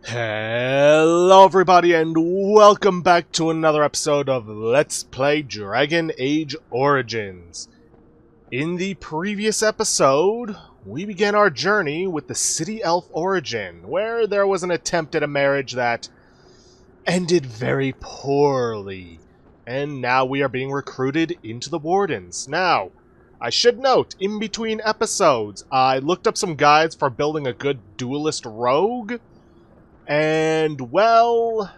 Hello everybody and welcome back to another episode of Let's Play Dragon Age Origins. In the previous episode, we began our journey with the City Elf origin, where there was an attempt at a marriage that ended very poorly. And now we are being recruited into the Wardens. Now, I should note, in between episodes, I looked up some guides for building a good duelist rogue. And, well,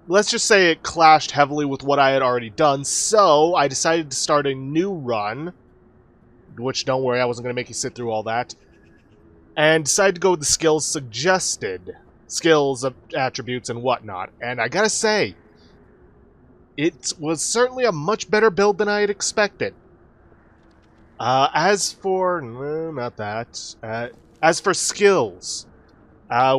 let's just say it clashed heavily with what I had already done, so I decided to start a new run, which, don't worry, I wasn't going to make you sit through all that, and decided to go with the skills suggested, skills, attributes, and whatnot, and I gotta say, it was certainly a much better build than I had expected. As for skills,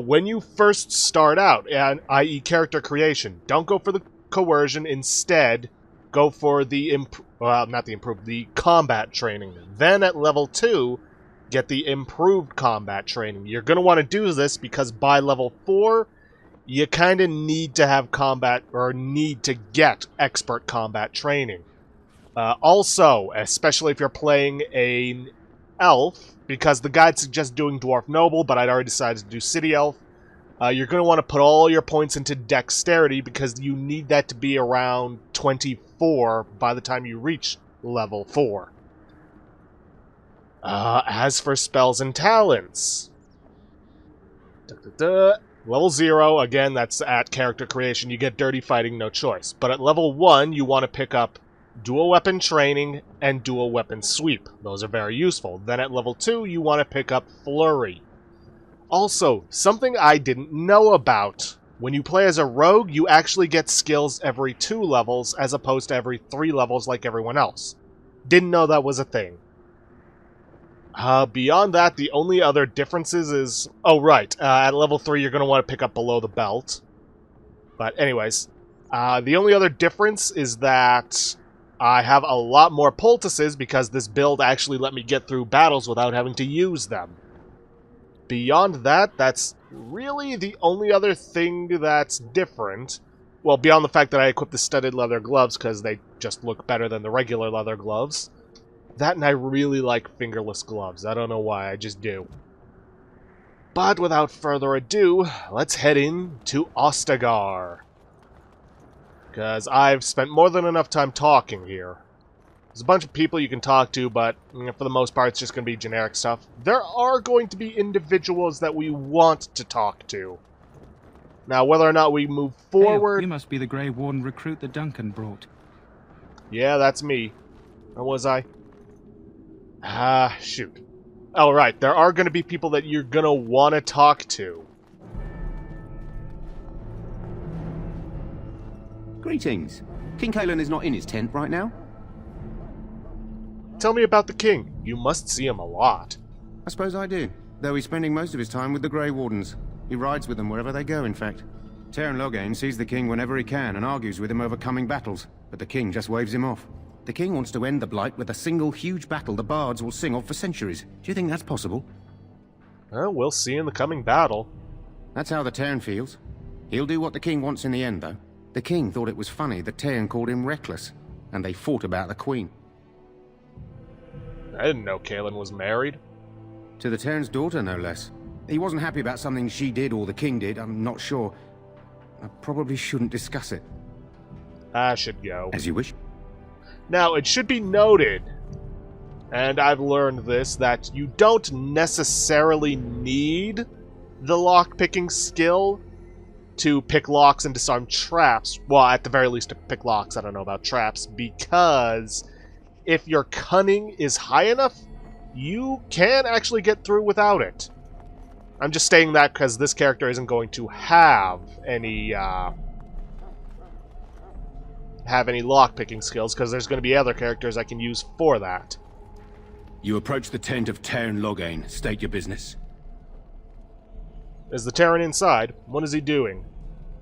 when you first start out, i.e. character creation, don't go for the coercion, instead go for the the combat training. Then at level 2, get the improved combat training. You're going to want to do this because by level 4, you kind of need to have combat, or need to get expert combat training. Also, especially if you're playing an elf, because the guide suggests doing Dwarf Noble, but I'd already decided to do City Elf. You're going to want to put all your points into Dexterity, because you need that to be around 24 by the time you reach level 4. As for spells and talents, level 0, again, that's at character creation, you get Dirty Fighting, no choice. But at level 1, you want to pick up Dual Weapon Training and Dual Weapon Sweep. Those are very useful. Then at level 2, you want to pick up Flurry. Also, something I didn't know about. When you play as a rogue, you actually get skills every 2 levels as opposed to every 3 levels like everyone else. Didn't know that was a thing. Beyond that, the only other differences is... Oh, right. At level 3, you're going to want to pick up Below the Belt. But anyways, the only other difference is that I have a lot more poultices because this build actually let me get through battles without having to use them. Beyond that, that's really the only other thing that's different. Well, beyond the fact that I equipped the studded leather gloves because they just look better than the regular leather gloves. That, and I really like fingerless gloves. I don't know why, I just do. But without further ado, let's head in to Ostagar. Because I've spent more than enough time talking here. There's a bunch of people you can talk to, but for the most part it's just going to be generic stuff. There are going to be individuals that we want to talk to. Now, whether or not we move forward... Hey, you must be the Grey Warden recruit that Duncan brought. Yeah, that's me. Or was I? Shoot. Oh, right. There are going to be people that you're going to want to talk to. Greetings. King Kalen is not in his tent right now? Tell me about the king. You must see him a lot. I suppose I do, though he's spending most of his time with the Grey Wardens. He rides with them wherever they go, in fact. Teyrn Loghain sees the king whenever he can and argues with him over coming battles, but the king just waves him off. The king wants to end the Blight with a single huge battle the bards will sing of for centuries. Do you think that's possible? Well, we'll see in the coming battle. That's how the Teyrn feels. He'll do what the king wants in the end, though. The king thought it was funny that Teyrn called him reckless, and they fought about the queen. I didn't know Kalen was married. To the Teyrn's daughter, no less. He wasn't happy about something she did or the king did, I'm not sure. I probably shouldn't discuss it. I should go. As you wish. Now, it should be noted, and I've learned this, that you don't necessarily need the lock-picking skill to pick locks and disarm traps. Well, at the very least to pick locks, I don't know about traps, because if your cunning is high enough, you can actually get through without it. I'm just saying that because this character isn't going to have any lock-picking skills, because there's going to be other characters I can use for that. You approach the tent of Teyrn Loghain. State your business. Is the Terran inside? What is he doing?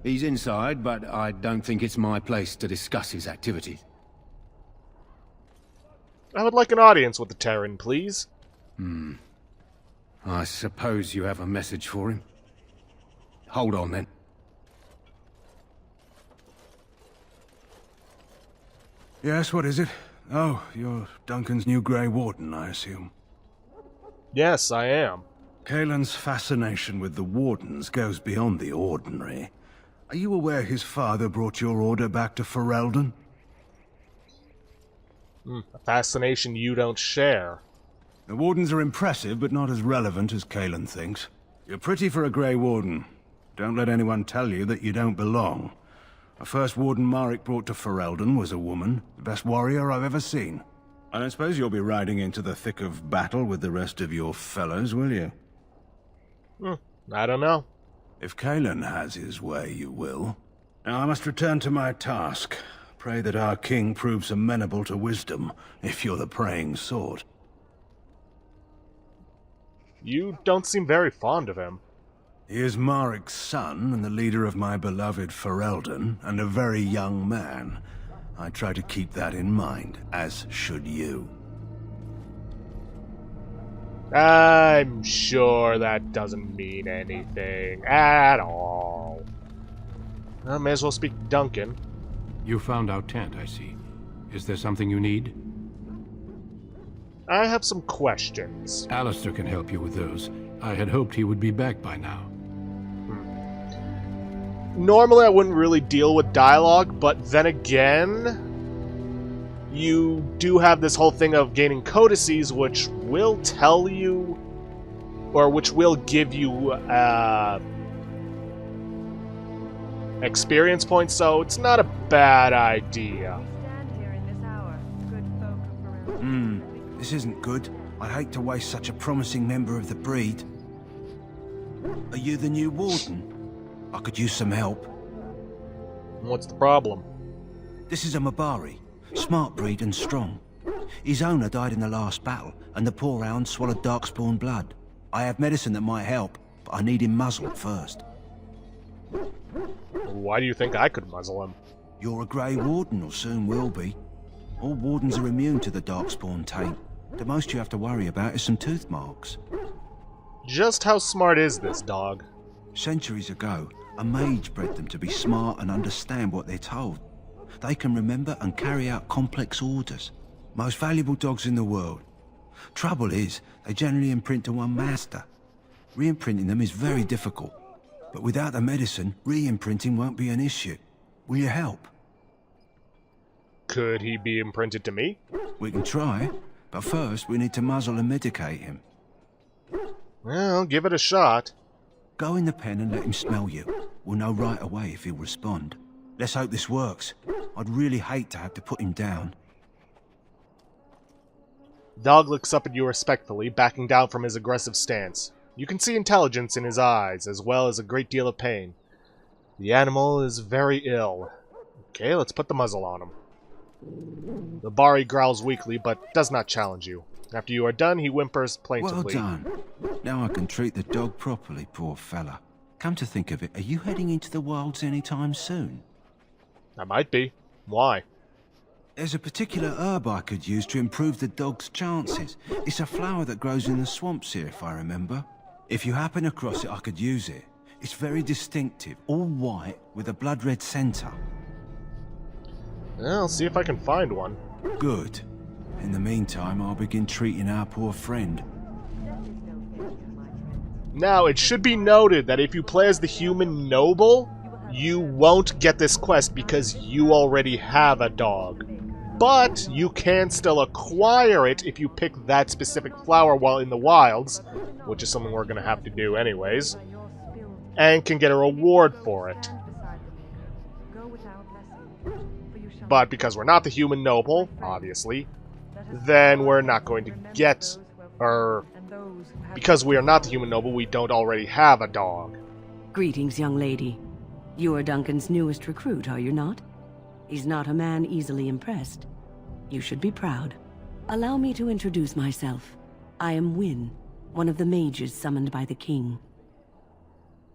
He's inside, but I don't think it's my place to discuss his activities. I would like an audience with the Terran, please. I suppose you have a message for him. Hold on, then. Yes, what is it? Oh, you're Duncan's new Grey Warden, I assume. Yes, I am. Kaelin's fascination with the Wardens goes beyond the ordinary. Are you aware his father brought your order back to Ferelden? A fascination you don't share. The Wardens are impressive, but not as relevant as Kaelin thinks. You're pretty for a Grey Warden. Don't let anyone tell you that you don't belong. The first Warden Marek brought to Ferelden was a woman, the best warrior I've ever seen. I don't suppose you'll be riding into the thick of battle with the rest of your fellows, will you? I don't know. If Kaelin has his way, you will. Now I must return to my task. Pray that our king proves amenable to wisdom, if you're the praying sort. You don't seem very fond of him. He is Marek's son, and the leader of my beloved Ferelden, and a very young man. I try to keep that in mind, as should you. I'm sure that doesn't mean anything at all. I may as well speak to Duncan. You found our tent, I see. Is there something you need? I have some questions. Alistair can help you with those. I had hoped he would be back by now. Normally I wouldn't really deal with dialogue, but then again, you do have this whole thing of gaining codices, which will tell you, or which will give you experience points, so it's not a bad idea. This isn't good. I hate to waste such a promising member of the breed. Are you the new Warden? I could use some help. What's the problem? This is a Mabari. Smart breed and strong. His owner died in the last battle, and the poor hound swallowed darkspawn blood. I have medicine that might help, but I need him muzzled first. Why do you think I could muzzle him? You're a Grey Warden, or soon will be. All Wardens are immune to the darkspawn taint. The most you have to worry about is some tooth marks. Just how smart is this dog? Centuries ago, a mage bred them to be smart and understand what they're told. They can remember and carry out complex orders. Most valuable dogs in the world. Trouble is, they generally imprint to one master. Re-imprinting them is very difficult. But without the medicine, re-imprinting won't be an issue. Will you help? Could he be imprinted to me? We can try, but first we need to muzzle and medicate him. Well, give it a shot. Go in the pen and let him smell you. We'll know right away if he'll respond. Let's hope this works. I'd really hate to have to put him down. Dog looks up at you respectfully, backing down from his aggressive stance. You can see intelligence in his eyes, as well as a great deal of pain. The animal is very ill. Okay, let's put the muzzle on him. The Bari growls weakly, but does not challenge you. After you are done, he whimpers plaintively. Well done. Now I can treat the dog properly, poor fella. Come to think of it, are you heading into the wilds anytime soon? I might be. Why? There's a particular herb I could use to improve the dog's chances. It's a flower that grows in the swamps here, if I remember. If you happen across it, I could use it. It's very distinctive, all white, with a blood-red centre. I'll see if I can find one. Good. In the meantime, I'll begin treating our poor friend. Now, it should be noted that if you play as the human noble, you won't get this quest because you already have a dog. But you can still acquire it if you pick that specific flower while in the wilds, which is something we're going to have to do anyways, and can get a reward for it. But because we're not the human noble, obviously, then we're not going to get, or because we are not the human noble, we don't already have a dog. Greetings, young lady. You are Duncan's newest recruit, are you not? He's not a man easily impressed. You should be proud. Allow me to introduce myself. I am Wynne, one of the mages summoned by the king.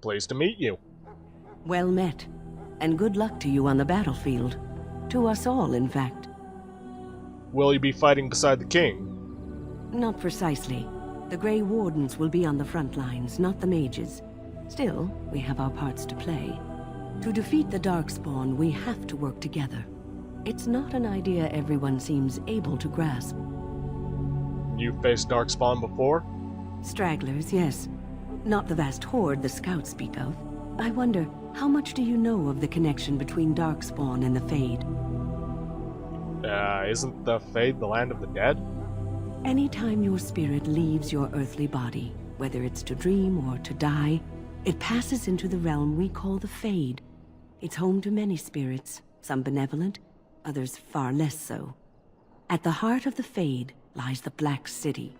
Pleased to meet you. Well met, and good luck to you on the battlefield. To us all, in fact. Will you be fighting beside the king? Not precisely. The Grey Wardens will be on the front lines, not the mages. Still, we have our parts to play. To defeat the Darkspawn, we have to work together. It's not an idea everyone seems able to grasp. You faced Darkspawn before? Stragglers, yes. Not the vast horde the scouts speak of. I wonder, how much do you know of the connection between Darkspawn and the Fade? Isn't the Fade the land of the dead? Anytime your spirit leaves your earthly body, whether it's to dream or to die, it passes into the realm we call the Fade. It's home to many spirits, some benevolent, others far less so. At the heart of the Fade lies the Black City.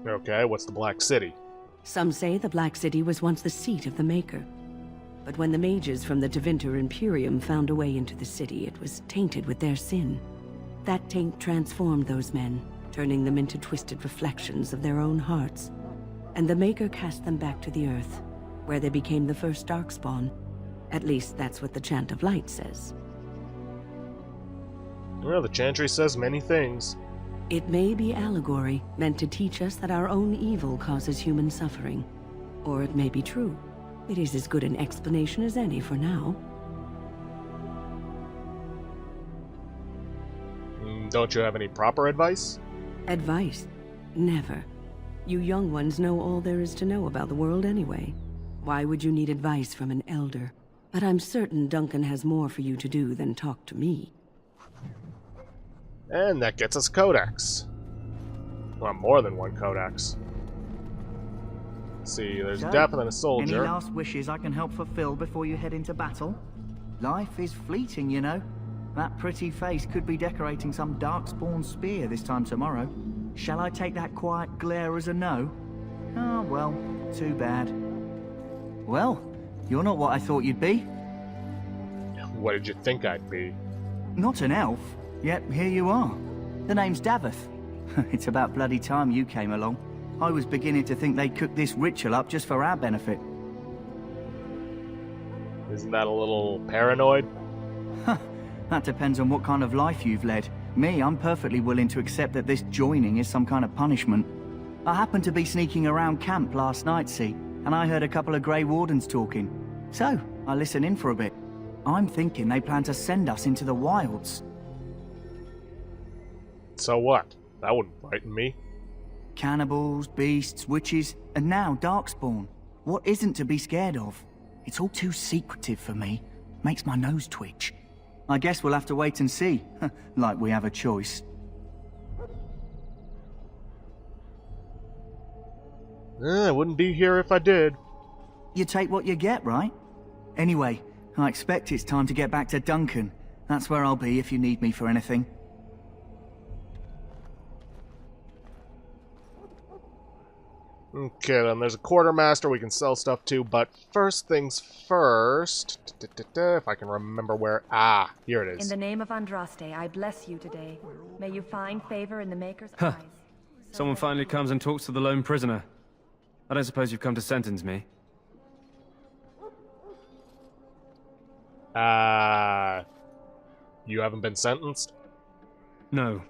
Okay, what's the Black City? Some say the Black City was once the seat of the Maker. But when the mages from the Tevinter Imperium found a way into the city, it was tainted with their sin. That taint transformed those men, turning them into twisted reflections of their own hearts. And the Maker cast them back to the Earth, where they became the first Darkspawn. At least that's what the Chant of Light says. Well, the Chantry says many things. It may be allegory, meant to teach us that our own evil causes human suffering. Or it may be true. It is as good an explanation as any for now. Don't you have any proper advice? Advice? Never. You young ones know all there is to know about the world anyway. Why would you need advice from an elder? But I'm certain Duncan has more for you to do than talk to me. And that gets us Codex. Well, more than one Codex. Let's see, there's So, definitely a soldier. Any last wishes I can help fulfill before you head into battle? Life is fleeting, you know. That pretty face could be decorating some Darkspawn spear this time tomorrow. Shall I take that quiet glare as a no? Oh, well, too bad. Well, you're not what I thought you'd be. What did you think I'd be? Not an elf, yet here you are. The name's Daveth. It's about bloody time you came along. I was beginning to think they'd cooked this ritual up just for our benefit. Isn't that a little paranoid? That depends on what kind of life you've led. Me, I'm perfectly willing to accept that this joining is some kind of punishment. I happened to be sneaking around camp last night, see, and I heard a couple of Grey Wardens talking. So, I listened in for a bit. I'm thinking they plan to send us into the wilds. So what? That wouldn't frighten me. Cannibals, beasts, witches, and now Darkspawn. What isn't to be scared of? It's all too secretive for me. Makes my nose twitch. I guess we'll have to wait and see, like we have a choice. I wouldn't be here if I did. You take what you get, right? Anyway, I expect it's time to get back to Duncan. That's where I'll be if you need me for anything. Okay, then there's a Quartermaster we can sell stuff to, but first things first... If I can remember where... Ah, here it In is. the name of Andraste, I bless you today. May you find favor in the Maker's eyes. Someone finally comes and talks to the lone prisoner. I don't suppose you've come to sentence me. You haven't been sentenced? No.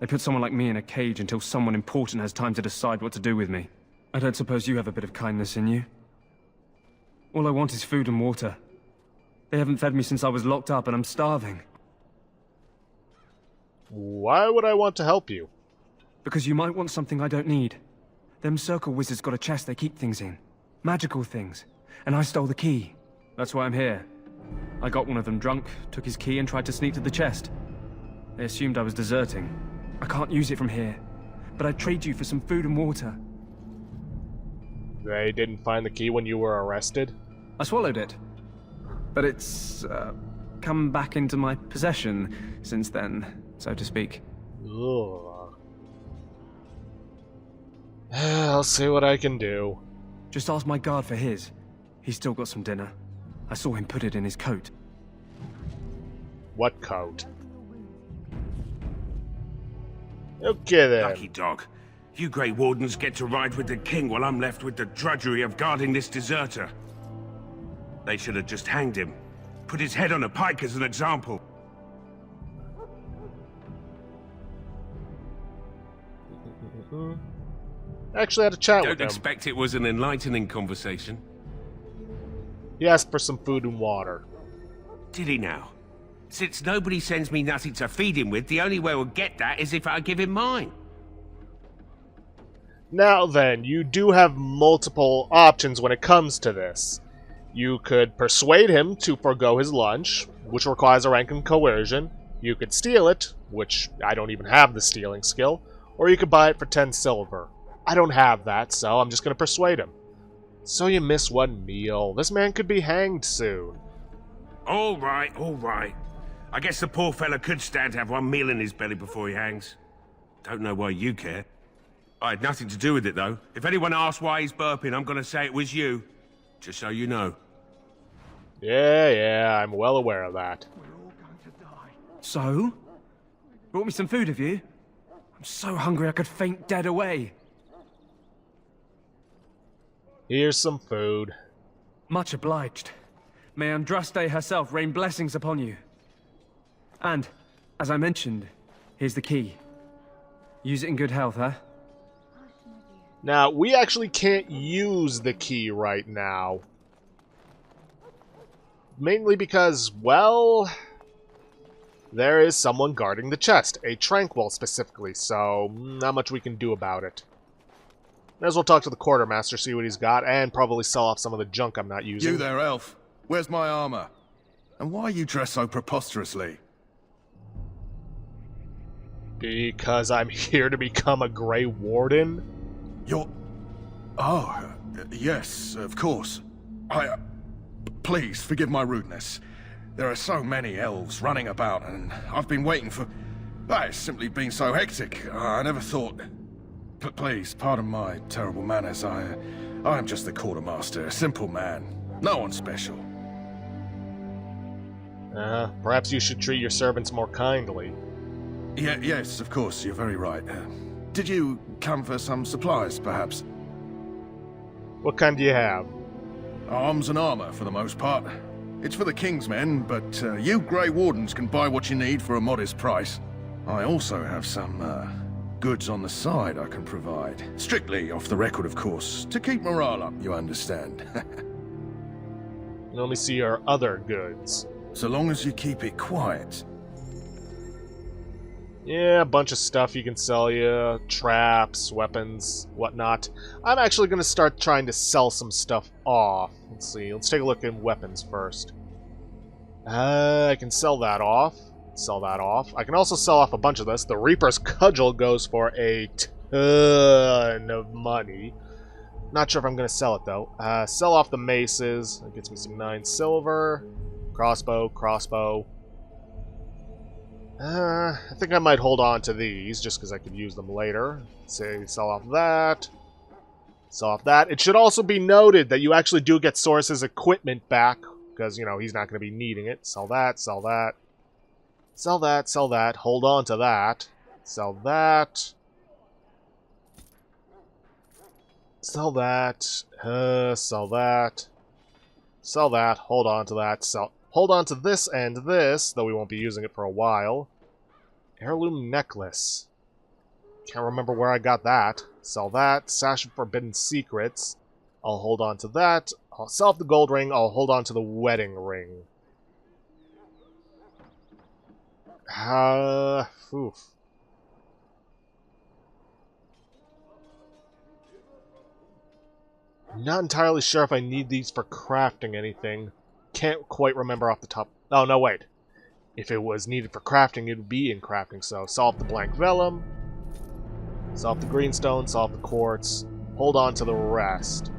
They put someone like me in a cage until someone important has time to decide what to do with me. I don't suppose you have a bit of kindness in you? All I want is food and water. They haven't fed me since I was locked up and I'm starving. Why would I want to help you? Because you might want something I don't need. Them circle wizards got a chest they keep things in. Magical things. And I stole the key. That's why I'm here. I got one of them drunk, took his key and tried to sneak to the chest. They assumed I was deserting. I can't use it from here. But I'd trade you for some food and water. They didn't find the key when you were arrested? I swallowed it. But it's, come back into my possession since then, so to speak. Ugh. I'll see what I can do. Just ask my guard for his. He's still got some dinner. I saw him put it in his coat. What coat? Okay then. Lucky dog. You Grey Wardens get to ride with the king while I'm left with the drudgery of guarding this deserter. They should have just hanged him. Put his head on a pike as an example. I actually had a chat with Don't him. expect it was an enlightening conversation. He asked for some food and water. Did he now? Since nobody sends me nothing to feed him with, the only way we'll get that is if I give him mine. Now then, you do have multiple options when it comes to this. You could persuade him to forgo his lunch, which requires a rank in coercion. You could steal it, which I don't even have the stealing skill, or you could buy it for 10 silver. I don't have that, so I'm just going to persuade him. So you miss one meal. This man could be hanged soon. All right, all right. I guess the poor fella could stand to have one meal in his belly before he hangs. Don't know why you care. I had nothing to do with it, though. If anyone asks why he's burping, I'm going to say it was you. Just so you know. Yeah, I'm well aware of that. So? Brought me some food, have you? I'm so hungry I could faint dead away. Here's some food. Much obliged. May Andraste herself rain blessings upon you. And, as I mentioned, here's the key. Use it in good health, huh? Now, we actually can't use the key right now. Mainly because, well, there is someone guarding the chest. A Tranquil, specifically, so not much we can do about it. May as well talk to the Quartermaster, see what he's got, and probably sell off some of the junk I'm not using. You there, elf. Where's my armor? And why are you dressed so preposterously? Because I'm here to become a Grey Warden? You're... Oh, yes, of course. Please, forgive my rudeness. There are so many elves running about, and I've been waiting for... It's simply been so hectic. I never thought... Please, pardon my terrible manners. I am just the Quartermaster, a simple man. No one special. Perhaps you should treat your servants more kindly. Yes, of course, you're very right. Did you come for some supplies, perhaps? What kind do you have? Arms and armor, for the most part. It's for the King's men, but you Grey Wardens can buy what you need for a modest price. I also have some goods on the side I can provide. Strictly off the record, of course, to keep morale up, you understand. Let me see your other goods. So long as you keep it quiet. Yeah, a bunch of stuff you can sell you. Traps, weapons, whatnot. I'm actually going to start trying to sell some stuff off. Let's see, let's take a look at weapons first. I can sell that off. Sell that off. I can also sell off a bunch of this. The Reaper's Cudgel goes for a ton of money. Not sure if I'm going to sell it, though. Sell off the maces. That gets me some 9 silver. Crossbow. I think I might hold on to these, just because I could use them later. Say, sell off that. Sell off that. It should also be noted that you actually do get Source's equipment back, because, you know, he's not going to be needing it. Sell that, sell that. Sell that, sell that. Hold on to that. Sell that. Sell that. Sell that. Sell that. Hold on to that. Hold on to this and this, though we won't be using it for a while. Heirloom necklace. Can't remember where I got that. Sell that. Sash of Forbidden Secrets. I'll hold on to that. I'll sell off the gold ring. I'll hold on to the wedding ring. Oof. I'm not entirely sure if I need these for crafting anything. Can't quite remember off the top. Oh, no, wait. If it was needed for crafting, it would be in crafting, so sell off the blank vellum. Sell off the greenstone, sell off the quartz. Hold on to the rest.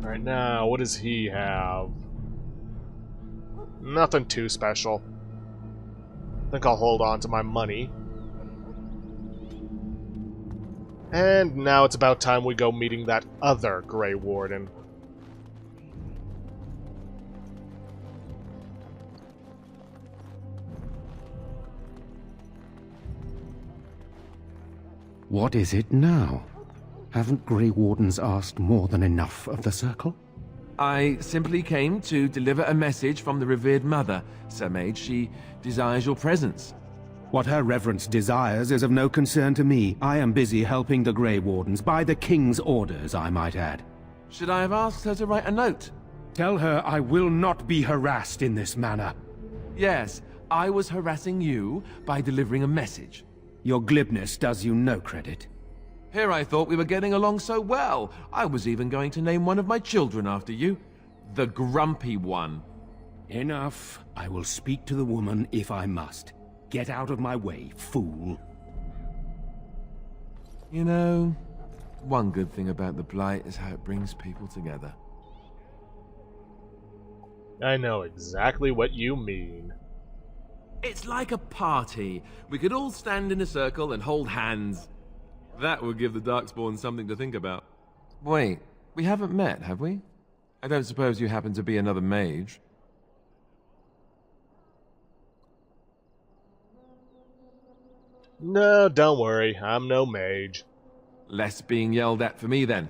Alright, now, what does he have? Nothing too special. I think I'll hold on to my money. And now it's about time we go meeting that other Grey Warden. What is it now? Haven't Grey Wardens asked more than enough of the Circle? I simply came to deliver a message from the revered mother, Sir Mage. She desires your presence. What her reverence desires is of no concern to me. I am busy helping the Grey Wardens, by the King's orders, I might add. Should I have asked her to write a note? Tell her I will not be harassed in this manner. Yes, I was harassing you by delivering a message. Your glibness does you no credit. Here I thought we were getting along so well. I was even going to name one of my children after you. The Grumpy One. Enough. I will speak to the woman if I must. Get out of my way, fool. You know, one good thing about the Blight is how it brings people together. I know exactly what you mean. It's like a party. We could all stand in a circle and hold hands. That would give the Darkspawn something to think about. Wait, we haven't met, have we? I don't suppose you happen to be another mage? No, don't worry. I'm no mage. Less being yelled at for me, then.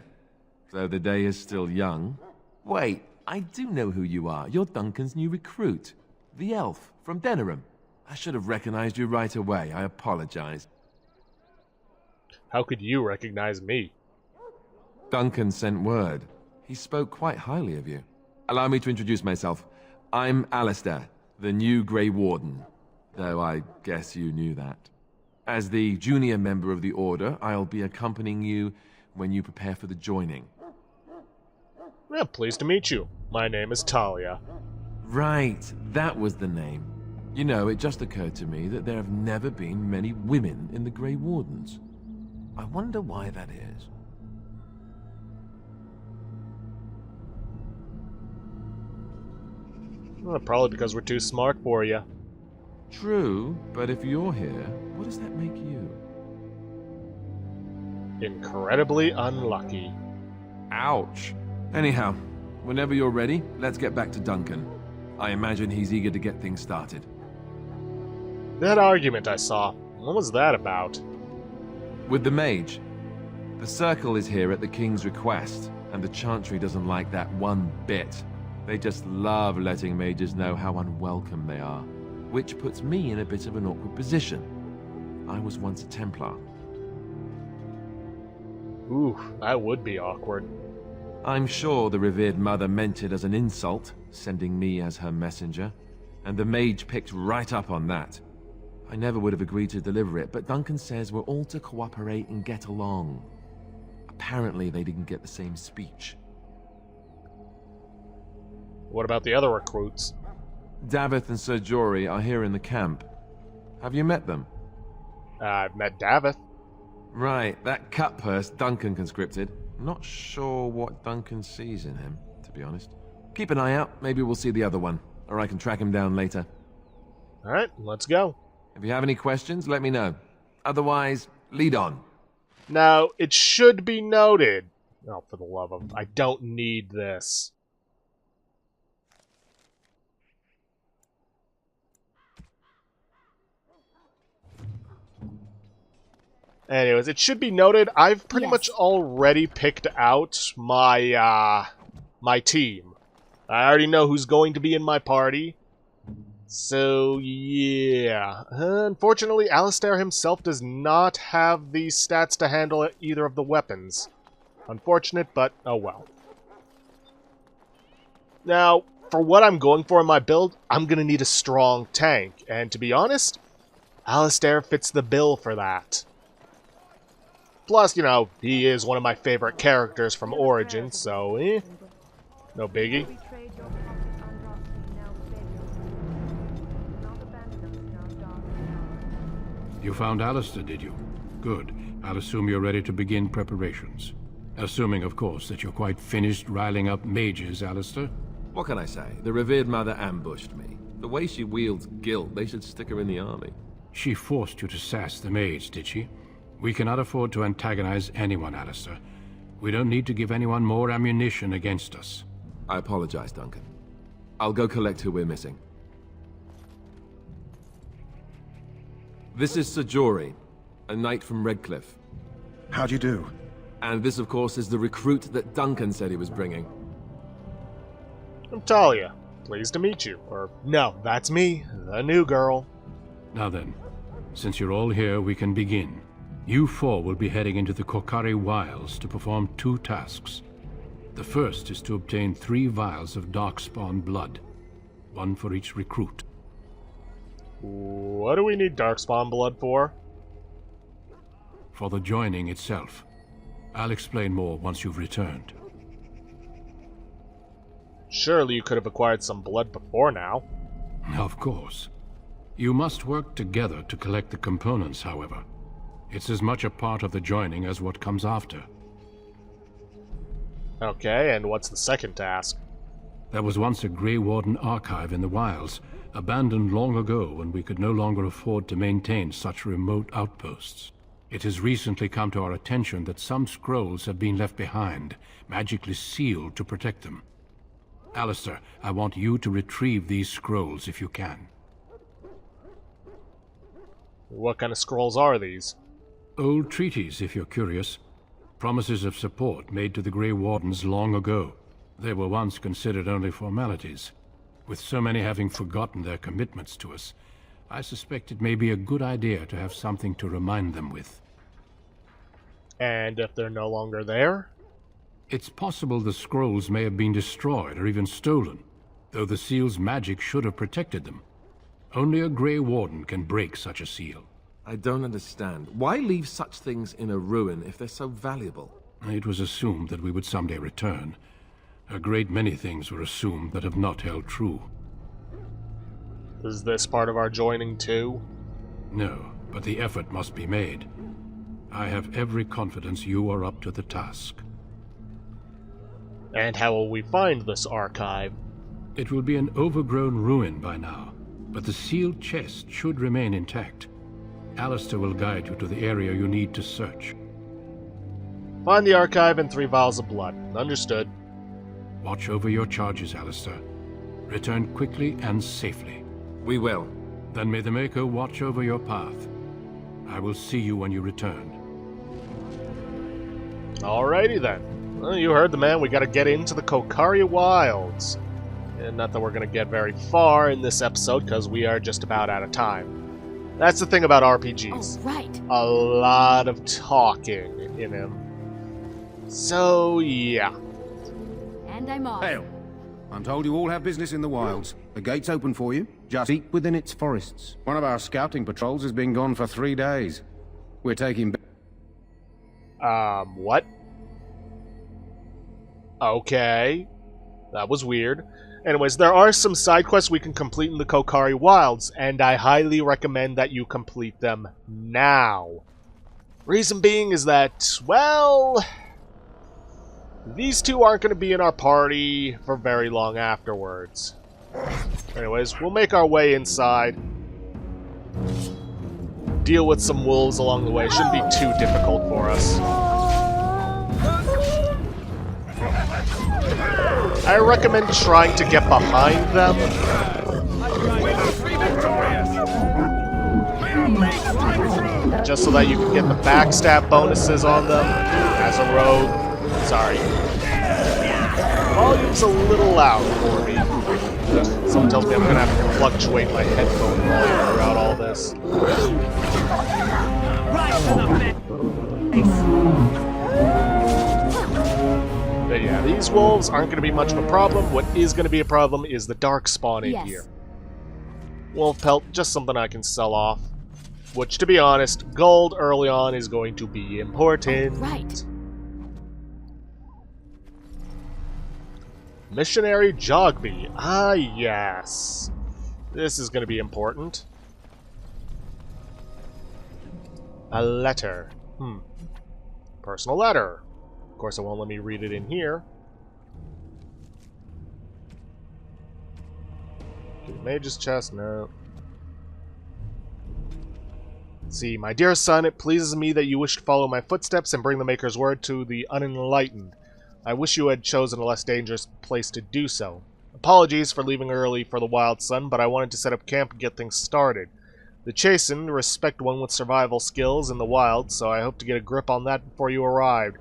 Though the day is still young. Wait, I do know who you are. You're Duncan's new recruit. The elf from Denerim. I should have recognized you right away. I apologize. How could you recognize me? Duncan sent word. He spoke quite highly of you. Allow me to introduce myself. I'm Alistair, the new Grey Warden. Though I guess you knew that. As the junior member of the Order, I'll be accompanying you when you prepare for the joining. Well, pleased to meet you. My name is Talia. Right, that was the name. You know, it just occurred to me that there have never been many women in the Grey Wardens. I wonder why that is. Well, probably because we're too smart for you. True, but if you're here, what does that make you? Incredibly unlucky. Ouch. Anyhow, whenever you're ready, let's get back to Duncan. I imagine he's eager to get things started. That argument I saw, what was that about? With the mage. The Circle is here at the King's request, and the Chantry doesn't like that one bit. They just love letting mages know how unwelcome they are, which puts me in a bit of an awkward position. I was once a Templar. Ooh, that would be awkward. I'm sure the revered mother meant it as an insult, sending me as her messenger, and the mage picked right up on that. I never would have agreed to deliver it, but Duncan says we're all to cooperate and get along. Apparently they didn't get the same speech. What about the other recruits? Davith and Sir Jory are here in the camp. Have you met them? I've met Davith. Right, that cut-purse Duncan conscripted. Not sure what Duncan sees in him, to be honest. Keep an eye out, maybe we'll see the other one, or I can track him down later. Alright, let's go. If you have any questions, let me know. Otherwise, lead on. Now, it should be noted... Oh, for the love of... I don't need this. Anyways, it should be noted, I've pretty much already picked out my, my team. I already know who's going to be in my party. So, yeah. Unfortunately, Alistair himself does not have the stats to handle either of the weapons. Unfortunate, but oh well. Now, for what I'm going for in my build, I'm going to need a strong tank. And to be honest, Alistair fits the bill for that. Plus, you know, he is one of my favorite characters from Origins, so, no biggie. You found Alistair, did you? Good. I'll assume you're ready to begin preparations. Assuming, of course, that you're quite finished riling up mages, Alistair. What can I say? The revered mother ambushed me. The way she wields guilt, they should stick her in the army. She forced you to sass the mage, did she? We cannot afford to antagonize anyone, Alistair. We don't need to give anyone more ammunition against us. I apologize, Duncan. I'll go collect who we're missing. This is Sir Jory, a knight from Redcliffe. How do you do? And this, of course, is the recruit that Duncan said he was bringing. I'm Talia. Pleased to meet you. Or, no, that's me, the new girl. Now then, Since you're all here, we can begin. You four will be heading into the Kok Area Wilds to perform 2 tasks. The first is to obtain 3 vials of Darkspawn blood, 1 for each recruit. What do we need Darkspawn blood for? For the joining itself. I'll explain more once you've returned. Surely you could have acquired some blood before now. Of course. You must work together to collect the components, however. It's as much a part of the joining as what comes after. Okay, and what's the second task? There was once a Grey Warden archive in the wilds, abandoned long ago when we could no longer afford to maintain such remote outposts. It has recently come to our attention that some scrolls have been left behind, magically sealed to protect them. Alistair, I want you to retrieve these scrolls if you can. What kind of scrolls are these? Old treaties, if you're curious. Promises of support made to the Grey Wardens long ago. They were once considered only formalities. With so many having forgotten their commitments to us, I suspect it may be a good idea to have something to remind them with. And if they're no longer there? It's possible the scrolls may have been destroyed or even stolen, though the seal's magic should have protected them. Only a Grey Warden can break such a seal. I don't understand. Why leave such things in a ruin if they're so valuable? It was assumed that we would someday return. A great many things were assumed that have not held true. Is this part of our joining too? No, but the effort must be made. I have every confidence you are up to the task. And how will we find this archive? It will be an overgrown ruin by now, but the sealed chest should remain intact. Alistair will guide you to the area you need to search. Find the archive and 3 vials of blood. Understood. Watch over your charges, Alistair. Return quickly and safely. We will. Then may the Maker watch over your path. I will see you when you return. Alrighty then. Well, you heard the man. We gotta get into the Kok Area Wilds. And not that we're gonna get very far in this episode, because we are just about out of time. That's the thing about RPGs. Oh, right. A lot of talking in him. So, yeah. And I'm off. Hail. I'm told you all have business in the wilds. The gate's open for you. Just keep within its forests. One of our scouting patrols has been gone for 3 days. We're taking... What? Okay. That was weird. Anyways, there are some side quests we can complete in the Kok Area Wilds, and I highly recommend that you complete them now. Reason being is that, well, these two aren't going to be in our party for very long afterwards. Anyways, we'll make our way inside. Deal with some wolves along the way. Shouldn't be too difficult for us. I recommend trying to get behind them. Just so that you can get the backstab bonuses on them as a rogue. Sorry. Volume's a little loud for me. Someone tells me I'm gonna have to fluctuate my headphone volume throughout all this. But yeah, these wolves aren't going to be much of a problem. What is going to be a problem is the darkspawn in here. Wolf pelt, just something I can sell off. Which, to be honest, gold early on is going to be important. Right. Missionary Jogby. Ah, yes. This is going to be important. A letter. Personal letter. Of course, it won't let me read it in here. Mage's chest, no. Let's see, my dear son, it pleases me that you wish to follow my footsteps and bring the Maker's word to the unenlightened. I wish you had chosen a less dangerous place to do so. Apologies for leaving early for the Wild Sun, but I wanted to set up camp and get things started. The Chastened respect one with survival skills in the wild, so I hope to get a grip on that before you arrived.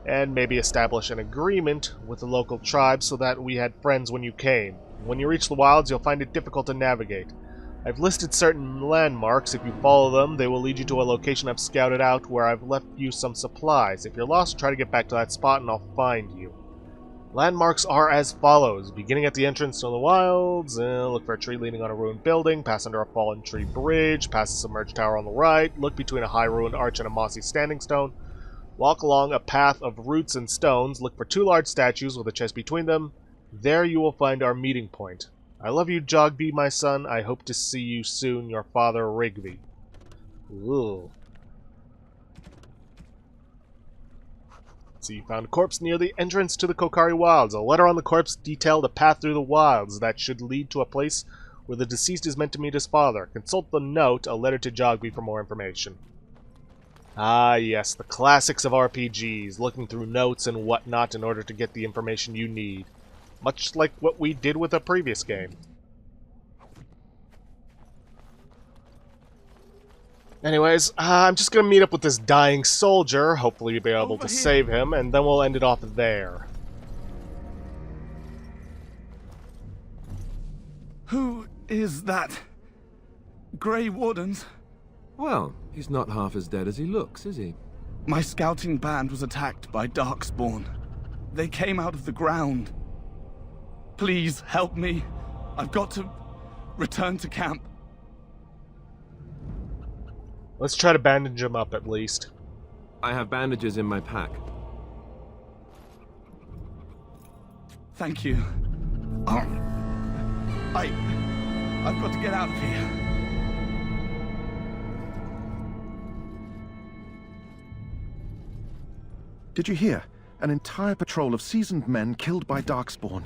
And maybe establish an agreement with the local tribe so that we had friends when you came. When you reach the wilds, you'll find it difficult to navigate. I've listed certain landmarks. If you follow them, they will lead you to a location I've scouted out where I've left you some supplies. If you're lost, try to get back to that spot and I'll find you. Landmarks are as follows. Beginning at the entrance to the wilds, look for a tree leaning on a ruined building, pass under a fallen tree bridge, pass a submerged tower on the right, look between a high ruined arch and a mossy standing stone, walk along a path of roots and stones, look for 2 large statues with a chest between them. There you will find our meeting point. I love you, Jogby, my son. I hope to see you soon, your father, Rigby. Ooh. So you found a corpse near the entrance to the Kok Area Wilds. A letter on the corpse detailed a path through the wilds that should lead to a place where the deceased is meant to meet his father. Consult the note, a letter to Jogby, for more information. Ah, yes, the classics of RPGs, looking through notes and whatnot in order to get the information you need. Much like what we did with a previous game. Anyways, I'm just gonna meet up with this dying soldier, hopefully be able to save him, and then we'll end it off there. Who is that? Grey Wardens? Well, he's not half as dead as he looks, is he? My scouting band was attacked by Darkspawn. They came out of the ground. Please help me. I've got to return to camp. Let's try to bandage him up at least. I have bandages in my pack. Thank you. I've got to get out of here. Did you hear? An entire patrol of seasoned men killed by Darkspawn.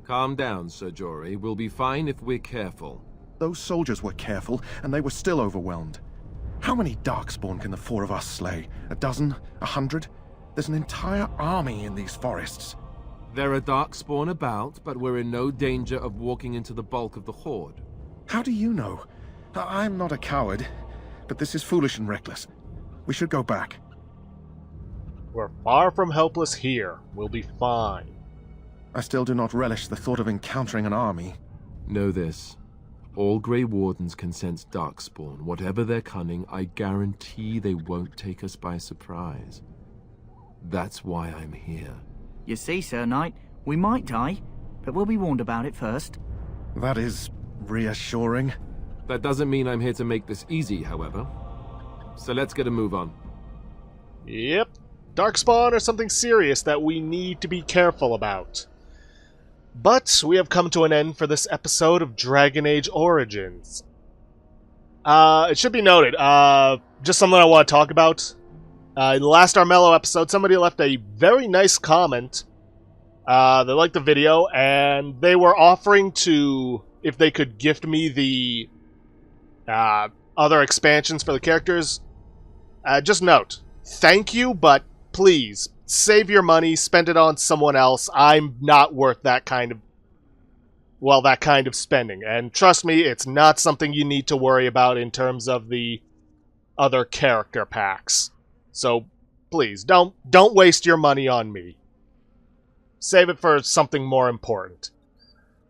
Calm down, Sir Jory. We'll be fine if we're careful. Those soldiers were careful, and they were still overwhelmed. How many Darkspawn can the 4 of us slay? A dozen? 100? There's an entire army in these forests. There are Darkspawn about, but we're in no danger of walking into the bulk of the Horde. How do you know? I'm not a coward, but this is foolish and reckless. We should go back. We're far from helpless here. We'll be fine. I still do not relish the thought of encountering an army. Know this. All Grey Wardens can sense Darkspawn. Whatever their cunning, I guarantee they won't take us by surprise. That's why I'm here. You see, Sir Knight, we might die, but we'll be warned about it first. That is reassuring. That doesn't mean I'm here to make this easy, however. So let's get a move on. Yep. Darkspawn are something serious that we need to be careful about. But we have come to an end for this episode of Dragon Age Origins. It should be noted, just something I want to talk about. In the last Armello episode, somebody left a very nice comment. They liked the video, and they were offering to, if they could gift me the other expansions for the characters. Just note, thank you, but please, save your money, spend it on someone else. I'm not worth that kind of, well, that kind of spending. And trust me, it's not something you need to worry about in terms of the other character packs. So, please, don't waste your money on me. Save it for something more important.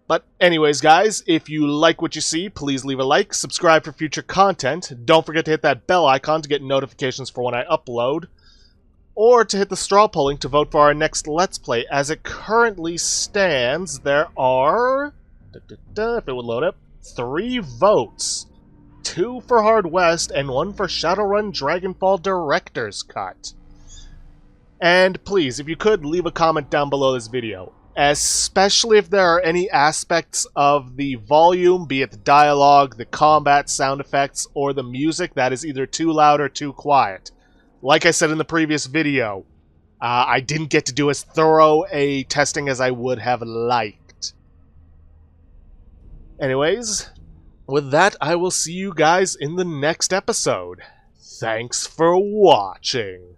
But anyways, guys, if you like what you see, please leave a like, subscribe for future content. Don't forget to hit that bell icon to get notifications for when I upload. Or to hit the straw polling to vote for our next Let's Play. As it currently stands, there are, if it would load up, 3 votes. 2 for Hard West and 1 for Shadowrun Dragonfall Director's Cut. And please, if you could, leave a comment down below this video. Especially if there are any aspects of the volume, be it the dialogue, the combat sound effects, or the music that is either too loud or too quiet. Like I said in the previous video, I didn't get to do as thorough a testing as I would have liked. Anyways, with that, I will see you guys in the next episode. Thanks for watching.